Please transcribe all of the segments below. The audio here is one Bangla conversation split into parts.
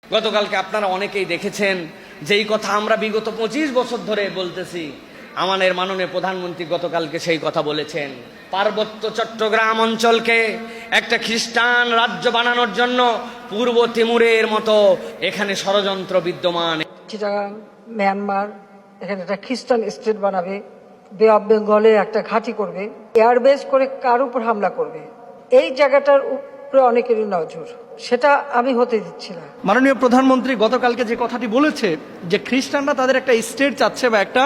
গতকালকে আপনারা অনেকেই দেখেছেন যেই কথা আমরা বিগত 25 বছর ধরে বলতেছি, আমাদের মাননীয় প্রধানমন্ত্রী গতকালকে সেই কথা বলেছেন। পার্বত্য চট্টগ্রাম অঞ্চলকে একটা খ্রিস্টান রাজ্য বানানোর জন্য পূর্ব তিমুরের মতো এখানে ষড়যন্ত্র বিদ্যমান। চিটাগাং, মিয়ানমার, এখানে একটা খ্রিস্টান স্টেট বানাবে, বে অফ বেঙ্গলে একটা ঘাঁটি করবে, এয়ারবেস করে কার উপর হামলা করবে। এই জায়গাটার উপরে অনেকেরই নজর, সেটা আমি হতে দিচ্ছি না। মাননীয় প্রধানমন্ত্রী গতকালকে যে কথাটি বলেছে যে খ্রিস্টানরা তাদের একটা স্টেট চাচ্ছে বা একটা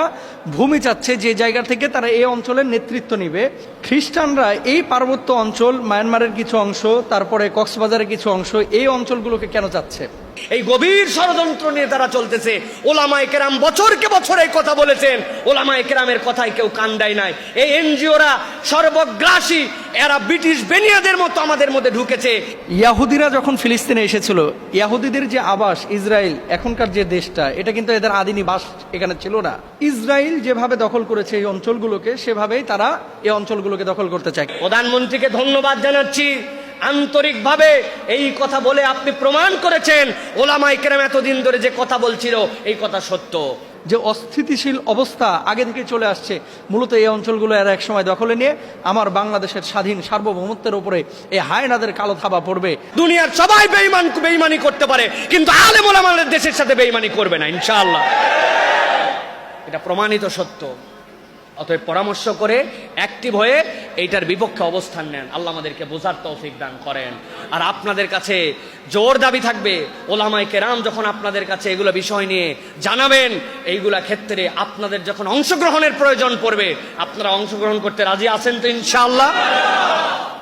ভূমি চাচ্ছে যে জায়গা থেকে তারা এই অঞ্চলের নেতৃত্ব নিবে। খ্রিস্টানরা এই পার্বত্য অঞ্চল, মায়ানমারের কিছু অংশ, তারপরে কক্সবাজারের কিছু অংশ, এই অঞ্চলগুলোকে কেন চাচ্ছে? এই গভীর ষড়যন্ত্র নিয়ে তারা চলতেছে। ওলামায়ে কেরাম বছরকে বছর এই কথা বলেছেন, ওলামায়ে কেরামের কথায় কেউ কান দেয় নাই। এই এনজিওরা সর্বগ্রাসী, এরা ব্রিটিশ বেনিয়াদের মতো আমাদের মধ্যে ঢুকেছে। ইয়াহুদিরা যখন ফিলিস্তিনে এসেছিল, ইয়াহুদিদের যে আবাস ইসরায়েল, এখনকার যে দেশটা, এটা কিন্তু এদের আদি নিবাস এখানে ছিল না। ইসরায়েল যেভাবে দখল করেছে এই অঞ্চলগুলোকে, সেভাবেই তারা এই অঞ্চলগুলোকে দখল করতে চায়। প্রধানমন্ত্রীকে ধন্যবাদ জানাচ্ছি, আন্তরিকভাবে এই কথা বলে আপনি প্রমাণ করেছেন ওলামায়ে কেরাম এতদিন ধরে যে কথা বলছিল এই কথা সত্য। যে অস্থিতিশীল অবস্থা আগে থেকে চলে আসছে, মূলত এই অঞ্চলগুলো এরা একসময় দখলে নিয়ে আমার বাংলাদেশের স্বাধীন সার্বভৌমত্বের উপরে এই হায়নাদের কালো থাবা পড়বে। দুনিয়ার সবাই বেঈমানি করতে পারে, কিন্তু আলেম ওলামাদের দেশের সাথে বেঈমানি করবে না ইনশাআল্লাহ। এটা প্রমাণিত সত্য। অতএব পরামর্শ করে অ্যাক্টিভ হয়ে এইটার বিপক্ষে অবস্থান নেন। আল্লাহ আমাদেরকে বোঝার তৌফিক দান করেন। আর আপনাদের কাছে জোর দাবি থাকবে, ওলামায়ে কেরাম যখন আপনাদের কাছে এগুলো বিষয় নিয়ে জানাবেন, এইগুলা ক্ষেত্রে আপনাদের যখন অংশগ্রহণের প্রয়োজন পড়বে, আপনারা অংশগ্রহণ করতে রাজি আছেন তো ইনশাআল্লাহ?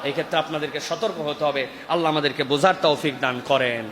এই ক্ষেত্রে আপনাদেরকে সতর্ক হতে হবে। আল্লাহ আমাদেরকে বোঝার তৌফিক দান করেন।